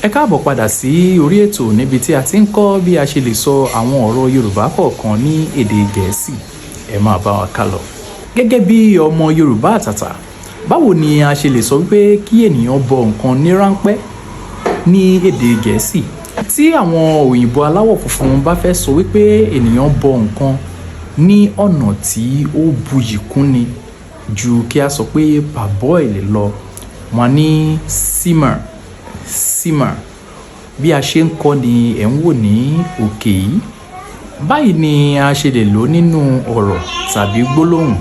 Ẹ káàbọ̀ padà sí orí ètò níbi tí a ti ń kọ́ bí a ṣe lè sọ àwọn ọ̀rọ̀ Yorùbá kọ̀ọ̀kan ní èdè Gẹ̀ẹ́sì. Ẹ máa bá wa kálọ. Gẹ́gẹ́ bí ọmọ Yorùbá àtàtà, báwo ni a ṣe lè sọ wípé kí ènìyàn bọ nǹkan ní ráńpẹ́ ní èdè Gẹ̀ẹ́sì? Tí àwọn òyìnbó aláwọ̀ funfun bá fẹ́ sọ wípé ènìyàn bọ nǹkan ní ọ̀nà tí ó buyì kúnni ju kí a sọ pé parboil lọ, wọ́n ní simmer. Bí a ṣe ń kọ́ ni ẹ̀ ń wò ní òkè yìí. Báyìí ni a ṣe lè lò nínú ọ̀rọ̀ tàbí gbólóhùn.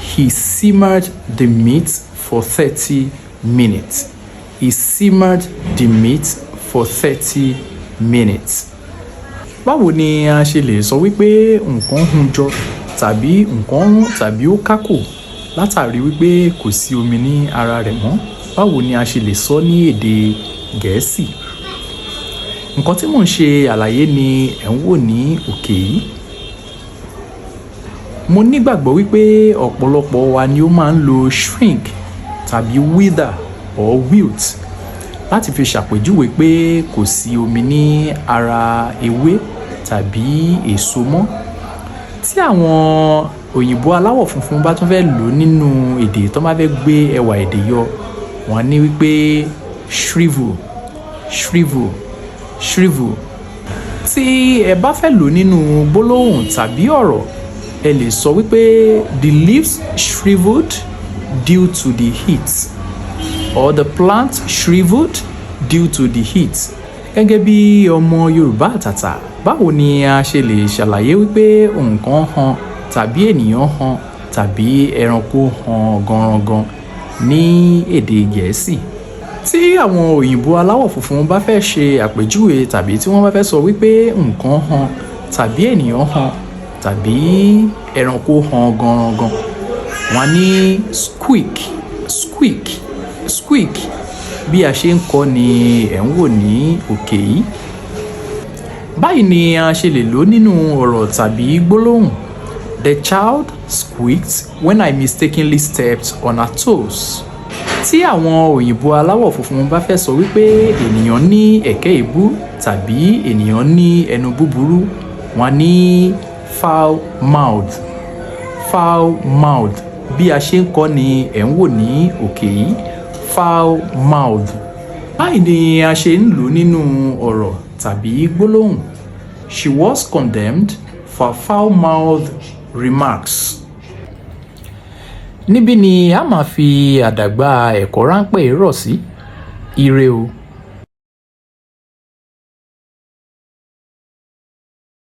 He simmered the meat for 30 minutes. He simmered the meat for 30 minutes. Báwo ni a ṣe lè sọ wípé nǹkan hun jọ tàbí nǹkan rún tàbí ó kákò látàrí wípé kò sí omi ní ara rẹ̀ mọ́? Báwo ni a ṣe lè sọ ní èdè Gẹ̀ẹ́sì? Nǹkan tí mò ń ṣe àlàyé ni ẹ̀ ń wò ní òkè yìí. Mo nígbàgbọ́ wípé ọ̀pọ̀lọpọ̀ wa ni ó máa ń lo shrink tàbí wither or wilt láti fi ṣàpèjúwe pé kò sí omi ní ara ewé tàbí èso mọ́. Tí àwọn òyìnbó aláwọ̀ funfun bá tún fẹ́ lò nínú èdè tó máa fẹ́ gbé ẹwà èdè yọ, wọ́n ní wípé shrivel. Tí ẹ bá fẹ́ lò nínú gbólóhùn tàbí ọ̀rọ̀, ẹ lè sọ wípé the leaves shriveled due to the heat, or the plant shriveled due to the heat. Gẹ́gẹ́ bí ọmọ Yorùbá àtàtà, báwo ni a ṣe lè ṣàlàyé wípé nǹkan hàn tàbí ènìyàn hàn tàbí ẹranko hàn ganran ní èdè Gẹ̀ẹ́sì? Tí àwọn òyìnbó aláwọ̀ funfun bá fẹ́ ṣe àpèjúwe tàbí tí wọ́n bá fẹ́ sọ wípé nǹkan hàn tàbí ènìyàn hàn tàbí ẹranko hàn ganran, wọ́n ní squeak. Bí a ṣe ń kọ́ ni ẹ̀ ń wò ní òkè yìí. Báyìí ni a ṣe lè lò nínú ọ̀rọ̀ tàbí gbólóhùn. The child squeaked when I mistakenly stepped on her toes. Tí àwọn òyìnbó aláwọ̀ funfun bá fẹ́ sọ wípé ènìyàn ní ẹ̀kẹ́ èébú tàbí ènìyàn ní ẹnu búburú, wọ́n ní foul mouth. Bí a ṣe ń kọ́ ni ẹ̀ ń wò ní òkè yìí. Foul mouth. Báyìí ni a ṣe ń lò nínú ọ̀rọ̀ tàbí gbólóhùn. She was condemned for foul-mouthed remarks. Níbí ni a máa fi àdàgbà ẹ̀kọ́ ráńpẹ́ rọ̀ sí. Ire o.